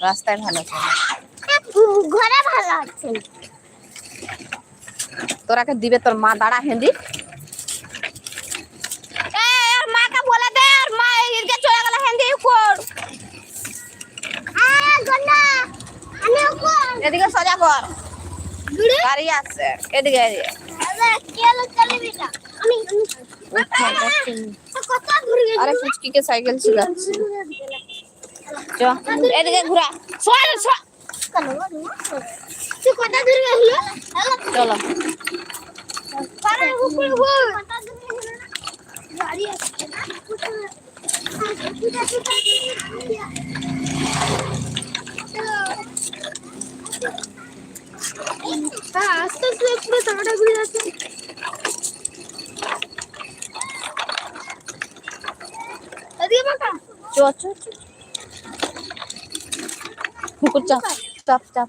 রাস্তায় ভালো চলে, ঘরে ভালো আছে। তোরাকে দিবে তোর মা, দাঁড়া হেন্দি। ওর মাকে বলে দে, ওর মা এদিকে চলে গেল, হেন্দি কর, আমি উপর এদিকে সোজা কর, গাড়ি আছে এদিকে এদিকে। আরে ফুচকিকে সাইকেল শিখাচ্ছি, চ এদিকে ঘুরা, চলো। আস্তে আস্তে পুরো চাকাটা ঘুরে যাচ্ছে। চ চ চ, চাপ চাপ চাপ।